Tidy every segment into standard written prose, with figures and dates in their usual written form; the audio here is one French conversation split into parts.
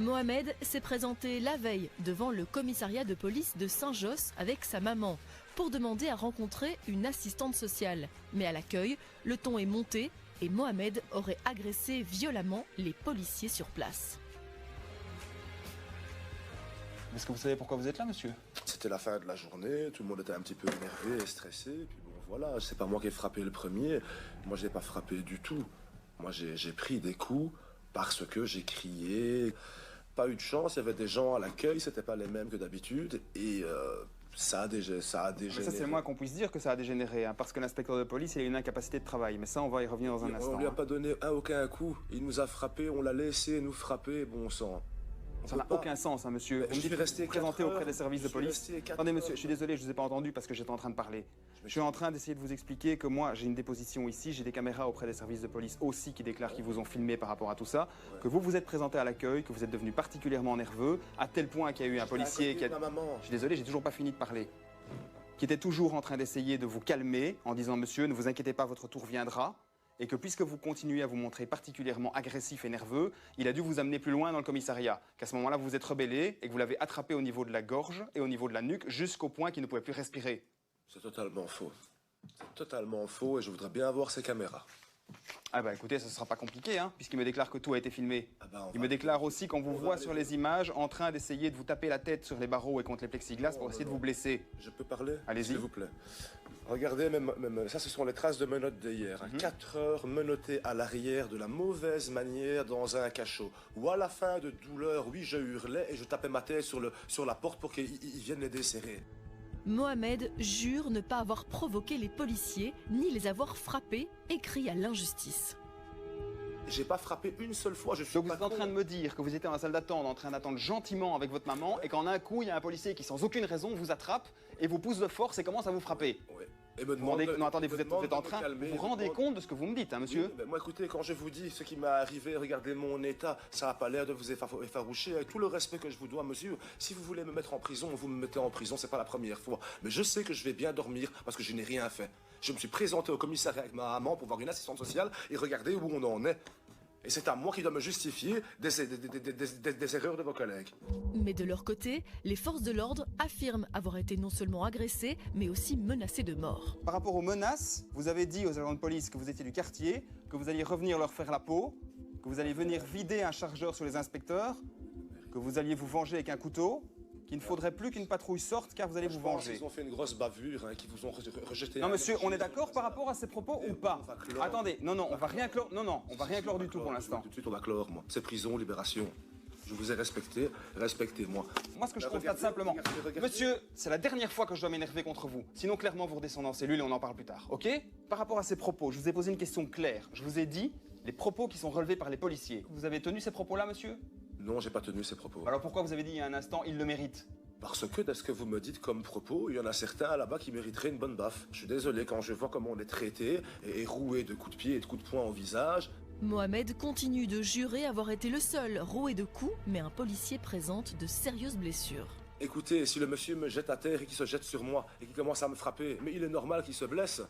Mohamed s'est présenté la veille devant le commissariat de police de Saint-Josse avec sa maman pour demander à rencontrer une assistante sociale. Mais à l'accueil, le ton est monté et Mohamed aurait agressé violemment les policiers sur place. Est-ce que vous savez pourquoi vous êtes là, monsieur? C'était la fin de la journée, tout le monde était un petit peu énervé et stressé. Puis bon, voilà, c'est pas moi qui ai frappé le premier. Moi, je n'ai pas frappé du tout. Moi, j'ai pris des coups parce que j'ai crié. Pas eu de chance, il y avait des gens à l'accueil, c'était pas les mêmes que d'habitude. Et ça a dégénéré. Mais ça, c'est le moins qu'on puisse dire que ça a dégénéré, hein, parce que l'inspecteur de police, il a une incapacité de travail. Mais ça, on va y revenir dans un instant. On lui a pas donné aucun coup. Il nous a frappé, on l'a laissé nous frapper, bon sang. Ça n'a aucun sens, hein, monsieur. Vous me dites que vous présentez auprès des services de police. Attendez, monsieur, je suis désolé, je ne vous ai pas entendu parce que j'étais en train de parler. Je suis en train d'essayer de vous expliquer que moi, j'ai une déposition ici, j'ai des caméras auprès des services de police aussi qui déclarent qu'ils vous ont filmé par rapport à tout ça, que vous vous êtes présenté à l'accueil, que vous êtes devenu particulièrement nerveux, à tel point qu'il y a eu un policier qui a... Je suis désolé, j'ai toujours pas fini de parler. Qui était toujours en train d'essayer de vous calmer en disant « Monsieur, ne vous inquiétez pas, votre tour viendra ». Et que puisque vous continuez à vous montrer particulièrement agressif et nerveux, il a dû vous amener plus loin dans le commissariat. Qu'à ce moment-là, vous vous êtes rebellé et que vous l'avez attrapé au niveau de la gorge et au niveau de la nuque jusqu'au point qu'il ne pouvait plus respirer. C'est totalement faux. C'est totalement faux et je voudrais bien avoir ces caméras. Ah bah écoutez, ce sera pas compliqué, hein, puisqu'il me déclare que tout a été filmé. Il me déclare aussi qu'on vous voit sur les images en train d'essayer de vous taper la tête sur les barreaux et contre les plexiglas pour essayer de vous blesser. Je peux parler? Allez-y. S'il vous plaît. Regardez, même, ça ce sont les traces de menottes d'hier. 4 heures menottées à l'arrière de la mauvaise manière dans un cachot. Ou à la fin de douleur, oui, je hurlais et je tapais ma tête sur la porte pour qu'ils viennent les desserrer. Mohamed jure ne pas avoir provoqué les policiers, ni les avoir frappés et crie à l'injustice. J'ai pas frappé une seule fois, je suis Donc vous êtes en train de me dire que vous étiez dans la salle d'attente, en train d'attendre gentiment avec votre maman, et qu'en un coup, il y a un policier qui, sans aucune raison, vous attrape et vous pousse de force et commence à vous frapper. Ouais. Et me demande non, attendez, vous êtes en train... Vous vous rendez compte de ce que vous me dites, hein, monsieur? Oui, ben moi, écoutez, quand je vous dis ce qui m'est arrivé, regardez mon état, ça n'a pas l'air de vous effaroucher. Avec tout le respect que je vous dois, monsieur, si vous voulez me mettre en prison, vous me mettez en prison, c'est pas la première fois. Mais je sais que je vais bien dormir parce que je n'ai rien fait. Je me suis présenté au commissariat avec ma maman pour voir une assistante sociale et regardez où on en est. Et c'est à moi qui dois me justifier des erreurs de vos collègues. Mais de leur côté, les forces de l'ordre affirment avoir été non seulement agressés, mais aussi menacés de mort. Par rapport aux menaces, vous avez dit aux agents de police que vous étiez du quartier, que vous alliez revenir leur faire la peau, que vous alliez venir vider un chargeur sur les inspecteurs, que vous alliez vous venger avec un couteau, qu'il ne faudrait plus qu'une patrouille sorte car vous allez vous venger. Ils ont fait une grosse bavure, hein, qui vous ont rejeté. Non monsieur, on est d'accord par rapport à ces propos ou pas? Attendez, non, on va rien clore. Non, on va rien clore du tout pour l'instant. Tout de suite on va clore, moi. C'est prison, libération. Je vous ai respecté, respectez-moi. Moi ce que je constate simplement, monsieur, c'est la dernière fois que je dois m'énerver contre vous. Sinon clairement vous redescendez en cellule et on en parle plus tard, ok? Par rapport à ces propos, je vous ai posé une question claire. Je vous ai dit les propos qui sont relevés par les policiers. Vous avez tenu ces propos-là, monsieur? Non, j'ai pas tenu ces propos. Alors pourquoi vous avez dit il y a un instant, il le mérite? Parce que, de ce que vous me dites comme propos, il y en a certains là-bas qui mériteraient une bonne baffe. Je suis désolé, quand je vois comment on est traité et roué de coups de pied et de coups de poing au visage. Mohamed continue de jurer avoir été le seul roué de coups, mais un policier présente de sérieuses blessures. Écoutez, si le monsieur me jette à terre et qu'il se jette sur moi et qu'il commence à me frapper, mais il est normal qu'il se blesse.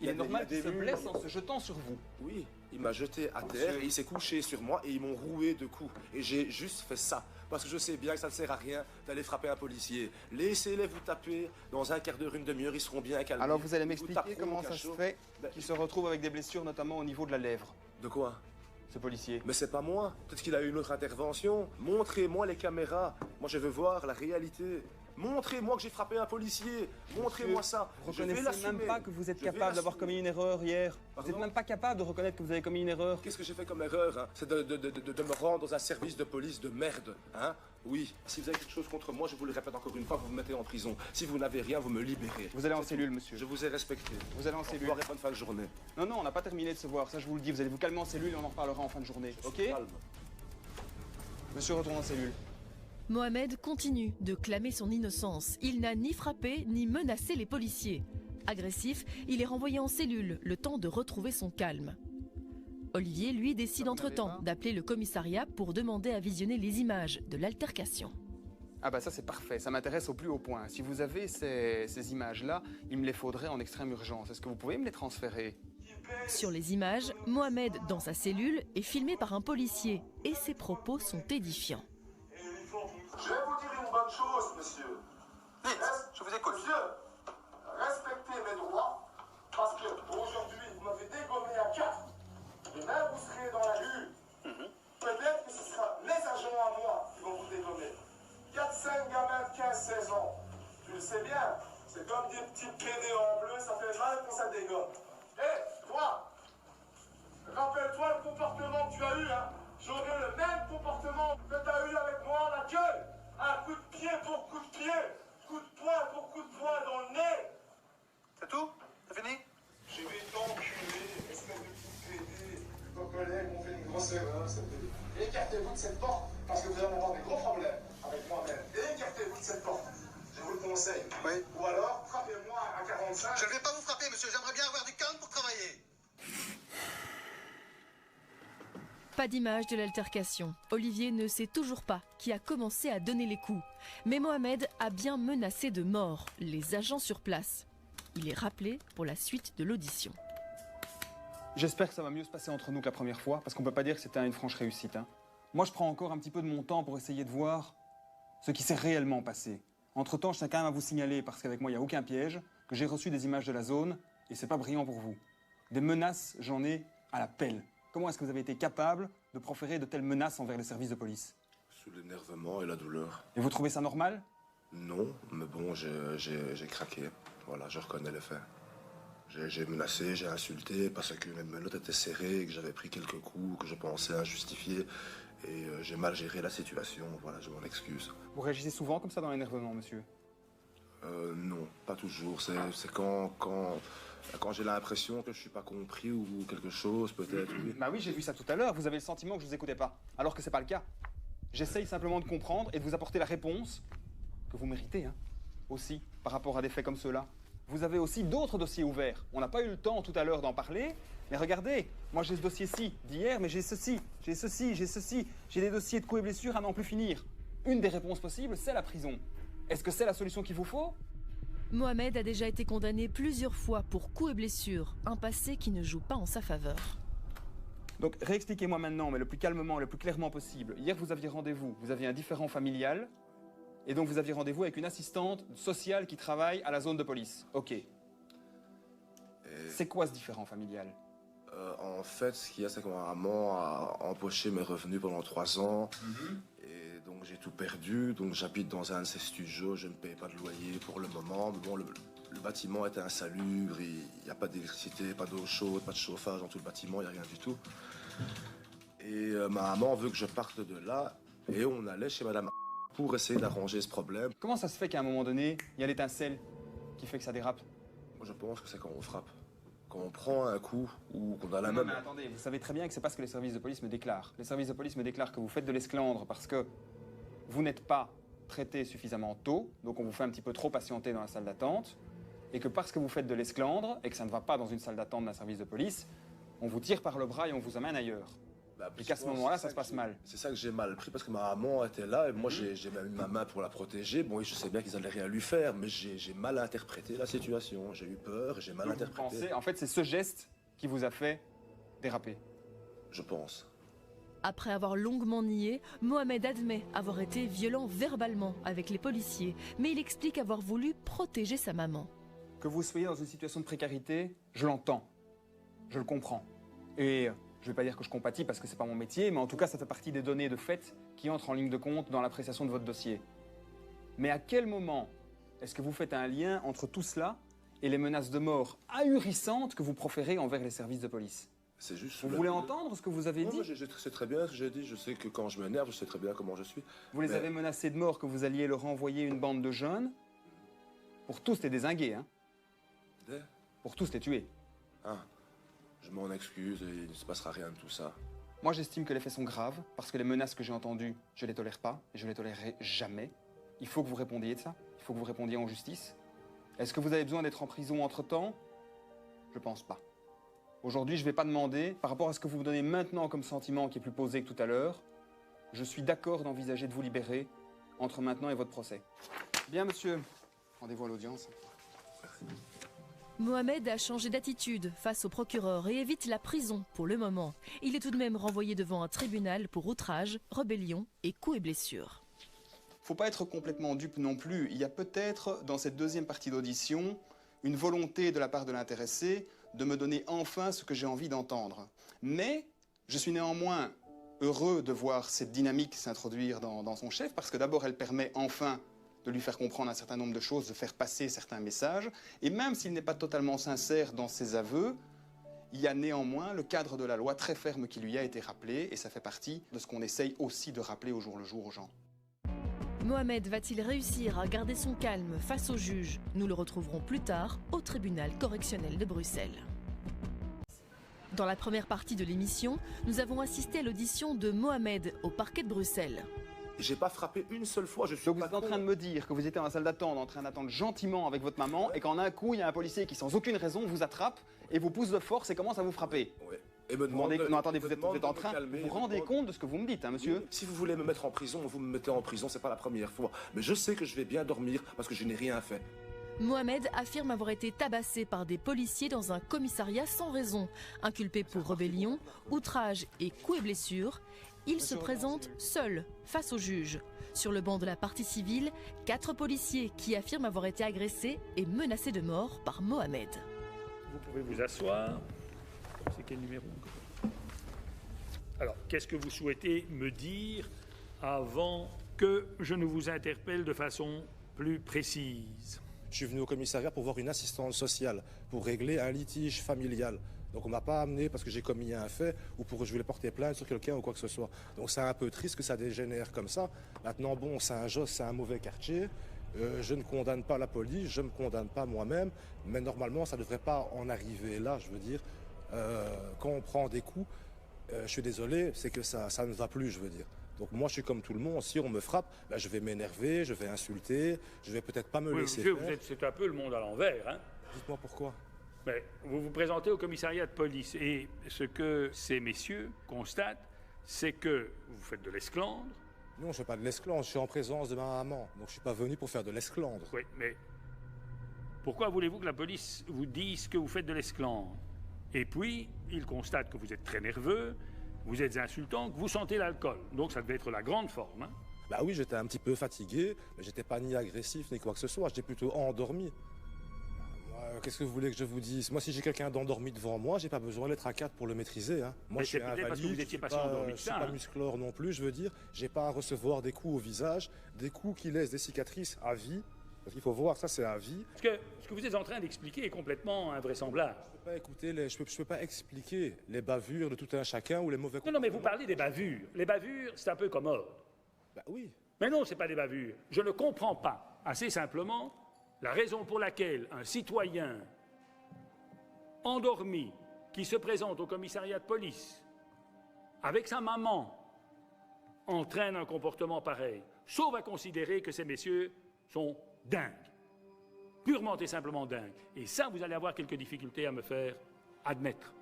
Il est normal qu'il se blesse en se jetant sur vous. Oui, il m'a jeté à terre et il s'est couché sur moi et ils m'ont roué de coups. Et j'ai juste fait ça. Parce que je sais bien que ça ne sert à rien d'aller frapper un policier. Laissez-les vous taper. Dans un quart d'heure, une demi-heure, ils seront bien calmés. Alors vous allez m'expliquer comment ça se fait qu'il se retrouve avec des blessures, notamment au niveau de la lèvre. De quoi? Ce policier. Mais c'est pas moi. Peut-être qu'il a eu une autre intervention. Montrez-moi les caméras. Moi, je veux voir la réalité. Montrez-moi que j'ai frappé un policier. Montrez-moi ça. Vous reconnaissez même pas que vous êtes capable d'avoir commis une erreur hier. Vous n'êtes même pas capable de reconnaître que vous avez commis une erreur. Qu'est-ce que j'ai fait comme erreur, hein? C'est de me rendre dans un service de police de merde, hein? Oui, si vous avez quelque chose contre moi, je vous le répète encore une fois, vous me mettez en prison. Si vous n'avez rien, vous me libérez. Vous allez en cellule, monsieur. Je vous ai respecté. Vous allez en cellule. Au revoir et bonne fin de journée. Non, on n'a pas terminé de se voir, ça je vous le dis. Vous allez vous calmer en cellule et on en reparlera en fin de journée, ok? Calme. Monsieur retourne en cellule. Mohamed continue de clamer son innocence. Il n'a ni frappé ni menacé les policiers. Agressif, il est renvoyé en cellule, le temps de retrouver son calme. Olivier, lui, décide entre-temps d'appeler le commissariat pour demander à visionner les images de l'altercation. Ah bah ça c'est parfait, ça m'intéresse au plus haut point. Si vous avez ces images-là, il me les faudrait en extrême urgence. Est-ce que vous pouvez me les transférer? Sur les images, Mohamed, dans sa cellule, est filmé par un policier et ses propos sont édifiants. Je vais vous dire une bonne chose, monsieur. Dites, je vous écoute. Monsieur, respectez mes droits, parce que aujourd'hui, vous m'avez dégommé à 4. Demain, vous serez dans la rue. Peut-être que ce sera mes agents à moi qui vont vous dégommer. 4-5 gamins de 15-16 ans. Tu le sais bien, c'est comme des petits PD en bleu, ça fait mal quand ça dégomme. Hé, toi, rappelle-toi le comportement que tu as eu, hein. J'aurai le même comportement que tu as eu avec moi à la gueule. Un coup de pied pour coup de pied, coup de poing pour coup de poing dans le nez. C'est tout? C'est fini? Je vais t'enculer, espèce de petit PD. Vos collègues ont fait une grosse erreur, cette PD. Écartez-vous de cette porte, parce que vous allez avoir des gros problèmes avec moi-même. Écartez-vous de cette porte. Je vous le conseille. Oui. Ou alors, frappez-moi à 45. Je ne vais pas vous frapper, monsieur. J'aimerais bien avoir du calme pour travailler. Pas d'image de l'altercation. Olivier ne sait toujours pas qui a commencé à donner les coups. Mais Mohamed a bien menacé de mort les agents sur place. Il est rappelé pour la suite de l'audition. J'espère que ça va mieux se passer entre nous que la première fois, parce qu'on peut pas dire que c'était une franche réussite, hein. Moi, je prends encore un petit peu de mon temps pour essayer de voir ce qui s'est réellement passé. Entre-temps, je tiens quand même à vous signaler, parce qu'avec moi, il n'y a aucun piège, que j'ai reçu des images de la zone, et c'est pas brillant pour vous. Des menaces, j'en ai à la pelle. Comment est-ce que vous avez été capable de proférer de telles menaces envers les services de police? Sous l'énervement et la douleur. Et vous trouvez ça normal? Non, mais bon, j'ai craqué. Voilà, je reconnais les faits. J'ai menacé, j'ai insulté parce que mes menottes étaient serrées, que j'avais pris quelques coups que je pensais injustifiés. Et j'ai mal géré la situation, voilà, je m'en excuse. Vous réagissez souvent comme ça dans l'énervement, monsieur? Non, pas toujours. C'est quand j'ai l'impression que je suis pas compris ou quelque chose, peut-être, oui. Bah oui, j'ai vu ça tout à l'heure. Vous avez le sentiment que je vous écoutais pas, alors que c'est pas le cas. J'essaye simplement de comprendre et de vous apporter la réponse que vous méritez, hein, aussi, par rapport à des faits comme ceux-là. Vous avez aussi d'autres dossiers ouverts. On n'a pas eu le temps tout à l'heure d'en parler, mais regardez, moi j'ai ce dossier-ci d'hier, mais j'ai ceci, j'ai ceci, j'ai ceci. J'ai des dossiers de coups et blessures à n'en plus finir. Une des réponses possibles, c'est la prison. Est-ce que c'est la solution qu'il vous faut? Mohamed a déjà été condamné plusieurs fois pour coups et blessures, un passé qui ne joue pas en sa faveur. Donc réexpliquez-moi maintenant, mais le plus calmement, le plus clairement possible. Hier, vous aviez rendez-vous, vous aviez un différend familial, et donc vous aviez rendez-vous avec une assistante sociale qui travaille à la zone de police. Ok. C'est quoi ce différend familial? En fait, ce qu'il y a, c'est que ma maman a empoché mes revenus pendant 3 ans. Et donc j'ai tout perdu. Donc j'habite dans un de ces studios, je ne paye pas de loyer pour le moment. Mais bon, le bâtiment est insalubre, il n'y a pas d'électricité, pas d'eau chaude, pas de chauffage dans tout le bâtiment, il n'y a rien du tout. Et ma maman veut que je parte de là, et on allait chez madame pour essayer d'arranger ce problème. Comment ça se fait qu'à un moment donné, il y a l'étincelle qui fait que ça dérape? Moi je pense que c'est quand on frappe. Quand on prend un coup ou qu'on a la Non, même... mais attendez, vous savez très bien que c'est pas ce que les services de police me déclarent. Les services de police me déclarent que vous faites de l'esclandre parce que vous n'êtes pas traité suffisamment tôt, donc on vous fait un petit peu trop patienter dans la salle d'attente, et que parce que vous faites de l'esclandre et que ça ne va pas dans une salle d'attente d'un service de police, on vous tire par le bras et on vous amène ailleurs. Et qu'à ce moment-là, ça se passe mal. C'est ça que j'ai mal pris parce que ma maman était là et moi j'ai même mis ma main pour la protéger. Bon, oui, je sais bien qu'ils allaient rien lui faire, mais j'ai mal interprété la situation. J'ai eu peur et j'ai mal Donc vous interprété. pensez, en fait, c'est ce geste qui vous a fait déraper. Je pense. Après avoir longuement nié, Mohamed admet avoir été violent verbalement avec les policiers, mais il explique avoir voulu protéger sa maman. Que vous soyez dans une situation de précarité, je l'entends, je le comprends. Et je ne vais pas dire que je compatis parce que c'est pas mon métier, mais en tout cas ça fait partie des données de fait qui entrent en ligne de compte dans l'appréciation de votre dossier. Mais à quel moment est-ce que vous faites un lien entre tout cela et les menaces de mort ahurissantes que vous proférez envers les services de police? C'est juste. Vous voulez entendre ce que vous avez dit? Moi, je sais très bien ce que j'ai dit. Je sais que quand je m'énerve, je sais très bien comment je suis. Vous les avez menacés de mort que vous alliez leur envoyer une bande de jeunes pour tous les dézinguer, hein? Pour tous les tuer. Ah, je m'en excuse et il ne se passera rien de tout ça. Moi, j'estime que les faits sont graves, parce que les menaces que j'ai entendues, je les tolère pas, et je les tolérerai jamais. Il faut que vous répondiez de ça, il faut que vous répondiez en justice. Est-ce que vous avez besoin d'être en prison entre-temps? Je pense pas. Aujourd'hui, je vais pas demander, par rapport à ce que vous me donnez maintenant comme sentiment qui est plus posé que tout à l'heure, je suis d'accord d'envisager de vous libérer entre maintenant et votre procès. Bien, monsieur. Rendez-vous à l'audience. Mohamed a changé d'attitude face au procureur et évite la prison pour le moment. Il est tout de même renvoyé devant un tribunal pour outrage, rébellion et coups et blessures. faut pas être complètement dupe non plus. Il y a peut-être, dans cette deuxième partie d'audition, une volonté de la part de l'intéressé de me donner enfin ce que j'ai envie d'entendre. Mais je suis néanmoins heureux de voir cette dynamique s'introduire dans son chef, parce que d'abord, elle permet enfin de lui faire comprendre un certain nombre de choses, de faire passer certains messages. Et même s'il n'est pas totalement sincère dans ses aveux, il y a néanmoins le cadre de la loi très ferme qui lui a été rappelé, et ça fait partie de ce qu'on essaye aussi de rappeler au jour le jour aux gens. Mohamed va-t-il réussir à garder son calme face au juge? Nous le retrouverons plus tard au tribunal correctionnel de Bruxelles. Dans la première partie de l'émission, nous avons assisté à l'audition de Mohamed au parquet de Bruxelles. J'ai pas frappé une seule fois, je suis Donc vous pas êtes en train de me dire que vous étiez dans la salle d'attente, en train d'attendre gentiment avec votre maman, et qu'en un coup, il y a un policier qui, sans aucune raison, vous attrape et vous pousse de force et commence à vous frapper. Ouais. Et me demande Non, attendez, vous êtes en de train... me calmer, Vous vous rendez compte de ce que vous me dites, hein, monsieur? Si vous voulez me mettre en prison, vous me mettez en prison, c'est pas la première fois. Mais je sais que je vais bien dormir parce que je n'ai rien fait. Mohamed affirme avoir été tabassé par des policiers dans un commissariat sans raison. Inculpé pour rébellion, outrage et coups et blessures, il se présente seul face au juge. Sur le banc de la partie civile, 4 policiers qui affirment avoir été agressés et menacés de mort par Mohamed. Vous pouvez vous asseoir. C'est quel numéro? Alors, qu'est-ce que vous souhaitez me dire avant que je ne vous interpelle de façon plus précise? Je suis venu au commissariat pour voir une assistante sociale, pour régler un litige familial. Donc on ne m'a pas amené parce que j'ai commis un fait ou pour que je voulais porter plainte sur quelqu'un ou quoi que ce soit. Donc c'est un peu triste que ça dégénère comme ça. Maintenant, bon, Saint-Josse, c'est un mauvais quartier. Je ne condamne pas la police, je ne me condamne pas moi-même. Mais normalement, ça ne devrait pas en arriver là, je veux dire. Quand on prend des coups, je suis désolé, c'est que ça ne va plus, je veux dire. Donc moi, je suis comme tout le monde. Si on me frappe, ben, je vais m'énerver, je vais insulter, je vais peut-être pas me laisser faire. C'est un peu le monde à l'envers, hein? Dites-moi pourquoi. Mais vous vous présentez au commissariat de police et ce que ces messieurs constatent, c'est que vous faites de l'esclandre. Non, je ne fais pas de l'esclandre, je suis en présence de ma maman. Donc je ne suis pas venu pour faire de l'esclandre. Oui, mais pourquoi voulez-vous que la police vous dise que vous faites de l'esclandre? Et puis, ils constatent que vous êtes très nerveux, vous êtes insultant, que vous sentez l'alcool. Donc ça devait être la grande forme, hein? Bah oui, j'étais un petit peu fatigué, mais j'étais pas ni agressif ni quoi que ce soit, j'étais plutôt endormi. Qu'est-ce que vous voulez que je vous dise? Moi, si j'ai quelqu'un d'endormi devant moi, j'ai pas besoin d'être à 4 pour le maîtriser. Hein. Moi, mais je suis invalide, parce que vous étiez pas si endormi que ça, je suis pas musclore non plus, je veux dire. J'ai pas à recevoir des coups au visage, des coups qui laissent des cicatrices à vie. Parce qu'il faut voir, ça c'est à vie. Parce que ce que vous êtes en train d'expliquer est complètement invraisemblable. Je peux pas écouter je peux pas expliquer les bavures de tout un chacun ou les mauvais Non, mais vous parlez des bavures. Les bavures, c'est un peu commode. Bah oui. Mais non, c'est pas des bavures. Je ne comprends pas, assez simplement, la raison pour laquelle un citoyen endormi qui se présente au commissariat de police avec sa maman entraîne un comportement pareil, sauf à considérer que ces messieurs sont dingues, purement et simplement dingues. Et ça, vous allez avoir quelques difficultés à me faire admettre.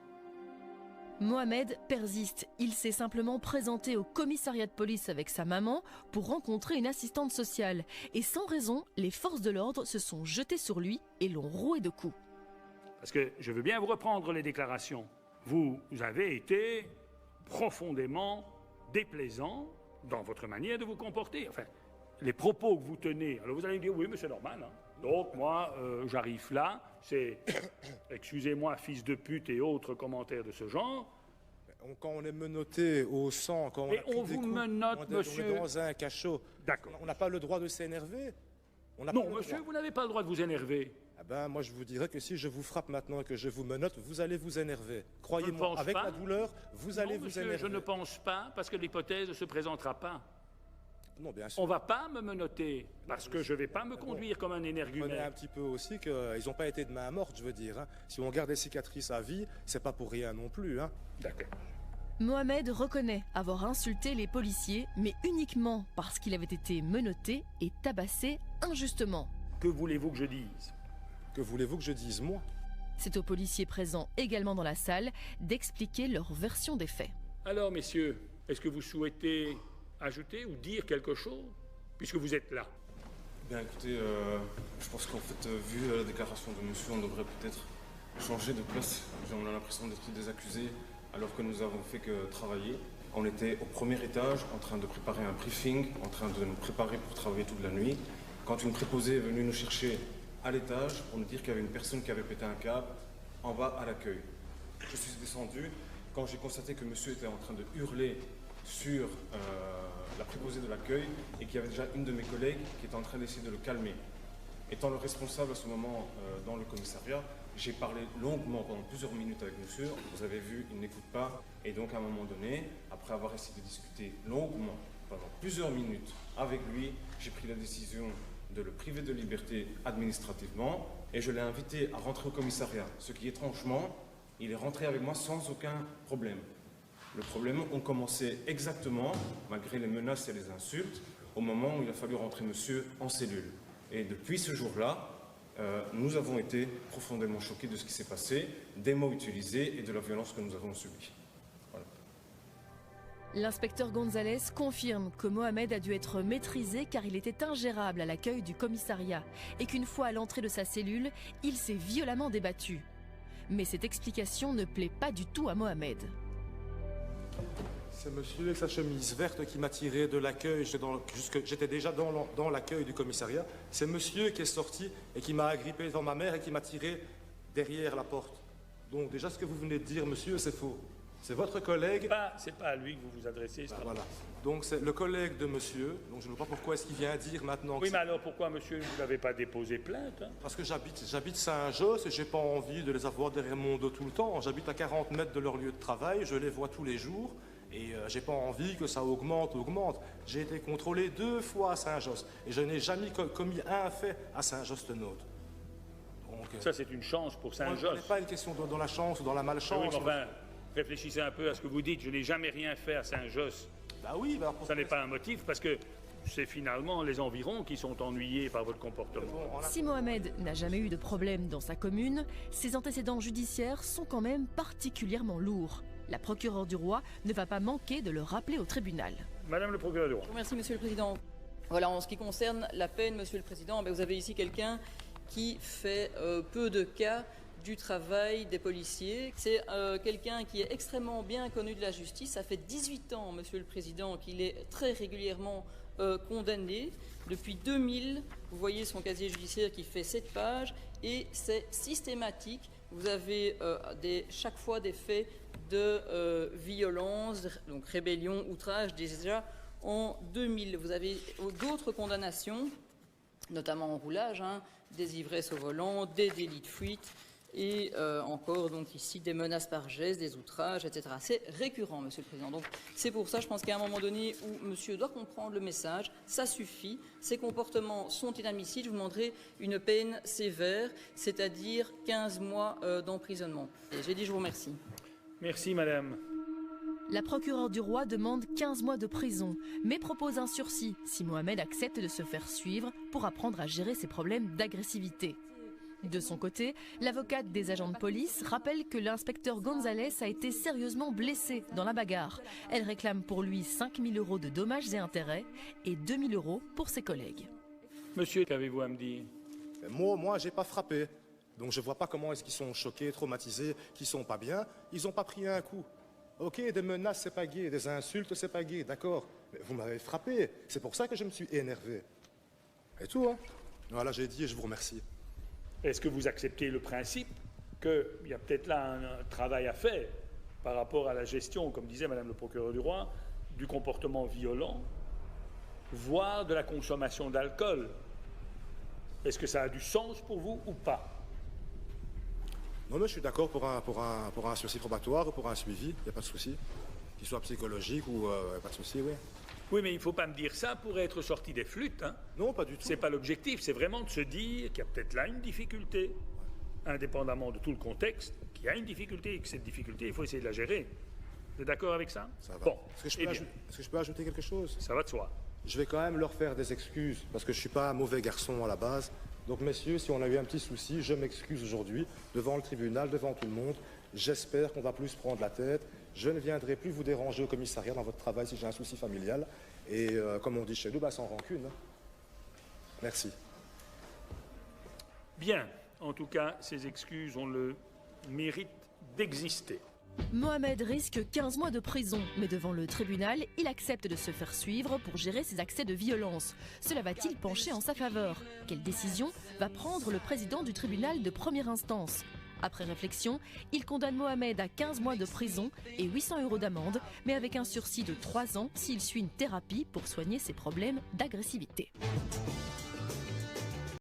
Mohamed persiste. Il s'est simplement présenté au commissariat de police avec sa maman pour rencontrer une assistante sociale. Et sans raison, les forces de l'ordre se sont jetées sur lui et l'ont roué de coups. Parce que je veux bien vous reprendre les déclarations. Vous avez été profondément déplaisant dans votre manière de vous comporter. Enfin, les propos que vous tenez. Alors vous allez me dire, oui, mais c'est normal. Hein. Donc moi, j'arrive là, c'est, excusez-moi, fils de pute et autres commentaires de ce genre. Quand on est menotté au sang, quand on vous menotte, monsieur. On est dans un cachot. D'accord. On n'a pas le droit de s'énerver. Non, monsieur, vous n'avez pas le droit de vous énerver. Ah ben, moi, je vous dirais que si je vous frappe maintenant et que je vous menotte, vous allez vous énerver. Croyez-moi, avec la douleur, vous allez vous énerver. Je ne pense pas, parce que l'hypothèse ne se présentera pas. Non, bien sûr. On ne va pas me menotter, parce que je ne vais pas me conduire comme un énergumène. Prenez un petit peu aussi qu'ils n'ont pas été de main morte, je veux dire. Hein. Si on garde des cicatrices à vie, c'est pas pour rien non plus. Hein. D'accord. Mohamed reconnaît avoir insulté les policiers, mais uniquement parce qu'il avait été menotté et tabassé injustement. Que voulez-vous que je dise? Que voulez-vous que je dise, moi? C'est aux policiers présents également dans la salle d'expliquer leur version des faits. Alors, messieurs, est-ce que vous souhaitez ajouter ou dire quelque chose, puisque vous êtes là? Bien, écoutez, je pense qu'en fait, vu la déclaration de monsieur, on devrait peut-être changer de place. On a l'impression d'être des accusés, alors que nous avons fait que travailler. On était au premier étage en train de préparer un briefing, en train de nous préparer pour travailler toute la nuit, quand une préposée est venue nous chercher à l'étage pour nous dire qu'il y avait une personne qui avait pété un câble en bas à l'accueil. Je suis descendu. Quand j'ai constaté que monsieur était en train de hurler sur la préposée de l'accueil et qu'il y avait déjà une de mes collègues qui était en train d'essayer de le calmer. Étant le responsable à ce moment dans le commissariat, j'ai parlé longuement pendant plusieurs minutes avec monsieur. Vous avez vu, il n'écoute pas. Et donc à un moment donné, après avoir essayé de discuter longuement pendant plusieurs minutes avec lui, j'ai pris la décision de le priver de liberté administrativement et je l'ai invité à rentrer au commissariat. Ce qui, étrangement, il est rentré avec moi sans aucun problème. Le problème a commencé exactement, malgré les menaces et les insultes, au moment où il a fallu rentrer monsieur en cellule. Et depuis ce jour-là, nous avons été profondément choqués de ce qui s'est passé, des mots utilisés et de la violence que nous avons subie. Voilà. L'inspecteur Gonzalez confirme que Mohamed a dû être maîtrisé car il était ingérable à l'accueil du commissariat et qu'une fois à l'entrée de sa cellule, il s'est violemment débattu. Mais cette explication ne plaît pas du tout à Mohamed. C'est monsieur avec sa chemise verte qui m'a tiré de l'accueil. J'étais déjà dans l'accueil du commissariat. C'est monsieur qui est sorti et qui m'a agrippé devant ma mère et qui m'a tiré derrière la porte. Donc déjà, ce que vous venez de dire, monsieur, c'est faux. C'est votre collègue. C'est pas à lui que vous vous adressez. Voilà. Donc c'est le collègue de monsieur. Donc je ne vois pas pourquoi est-ce qu'il vient dire maintenant. Oui, mais alors pourquoi, monsieur, vous n'avez pas déposé plainte Parce que j'habite Saint-Josse et j'ai pas envie de les avoir derrière mon dos tout le temps. J'habite à 40 mètres de leur lieu de travail. Je les vois tous les jours. Et j'ai pas envie que ça augmente. J'ai été contrôlé 2 fois à Saint-Josse et je n'ai jamais commis un fait à Saint-Josse-de-Note. Ça, c'est une chance pour Saint-Josse. Ce n'est pas une question dans la chance ou dans la malchance. Oui, mais enfin, réfléchissez un peu à ce que vous dites. Je n'ai jamais rien fait à Saint-Josse. Bah oui, bah ça n'est pas un motif parce que c'est finalement les environs qui sont ennuyés par votre comportement. Si Mohamed n'a jamais eu de problème dans sa commune, ses antécédents judiciaires sont quand même particulièrement lourds. La procureure du roi ne va pas manquer de le rappeler au tribunal. Madame le procureur du roi. Merci, Monsieur le Président. Voilà, en ce qui concerne la peine, Monsieur le Président, vous avez ici quelqu'un qui fait peu de cas du travail des policiers. C'est quelqu'un qui est extrêmement bien connu de la justice. Ça fait 18 ans, Monsieur le Président, qu'il est très régulièrement condamné. Depuis 2000, vous voyez son casier judiciaire qui fait 7 pages et c'est systématique. Vous avez chaque fois des faits de violence, donc rébellion, outrage, déjà en 2000. Vous avez d'autres condamnations, notamment en roulage, des ivresses au volant, des délits de fuite et encore donc ici des menaces par geste, des outrages, etc. C'est récurrent, Monsieur le Président. Donc c'est pour ça, je pense qu'à un moment donné où Monsieur doit comprendre le message, ça suffit. Ces comportements sont inadmissibles. Je vous demanderai une peine sévère, c'est-à-dire 15 mois d'emprisonnement. Et j'ai dit je vous remercie. Merci, madame. La procureure du roi demande 15 mois de prison, mais propose un sursis si Mohamed accepte de se faire suivre pour apprendre à gérer ses problèmes d'agressivité. De son côté, l'avocate des agents de police rappelle que l'inspecteur Gonzalez a été sérieusement blessé dans la bagarre. Elle réclame pour lui 5 000 € de dommages et intérêts et 2 000 € pour ses collègues. Monsieur, qu'avez-vous à me dire? Moi, j'ai pas frappé. Donc je ne vois pas comment est-ce qu'ils sont choqués, traumatisés, qu'ils sont pas bien. Ils n'ont pas pris un coup. Ok, des menaces, c'est pas gai, des insultes, c'est pas gai, d'accord. Mais vous m'avez frappé. C'est pour ça que je me suis énervé. Et tout, Voilà, j'ai dit et je vous remercie. Est-ce que vous acceptez le principe qu'il y a peut-être là un travail à faire par rapport à la gestion, comme disait Madame le procureur du roi, du comportement violent, voire de la consommation d'alcool? Est-ce que ça a du sens pour vous ou pas? Non, mais je suis d'accord pour un sursis probatoire ou pour un suivi, il n'y a pas de souci. Qu'il soit psychologique ou pas de souci, oui. Oui, mais il ne faut pas me dire ça pour être sorti des flûtes. Non, pas du tout. C'est pas l'objectif, c'est vraiment de se dire qu'il y a peut-être là une difficulté, indépendamment de tout le contexte, qu'il y a une difficulté et que cette difficulté, il faut essayer de la gérer. Vous êtes d'accord avec ça? Ça va. Bon. Est-ce que je peux ajouter quelque chose? Ça va de soi. Je vais quand même leur faire des excuses, parce que je ne suis pas un mauvais garçon à la base. Donc, messieurs, si on a eu un petit souci, je m'excuse aujourd'hui, devant le tribunal, devant tout le monde. J'espère qu'on va plus prendre la tête. Je ne viendrai plus vous déranger au commissariat dans votre travail si j'ai un souci familial. Et comme on dit chez nous, sans rancune. Merci. Bien. En tout cas, ces excuses ont le mérite d'exister. Mohamed risque 15 mois de prison, mais devant le tribunal, il accepte de se faire suivre pour gérer ses accès de violence. Cela va-t-il pencher en sa faveur? Quelle décision va prendre le président du tribunal de première instance? Après réflexion, il condamne Mohamed à 15 mois de prison et 800 € d'amende, mais avec un sursis de 3 ans s'il suit une thérapie pour soigner ses problèmes d'agressivité.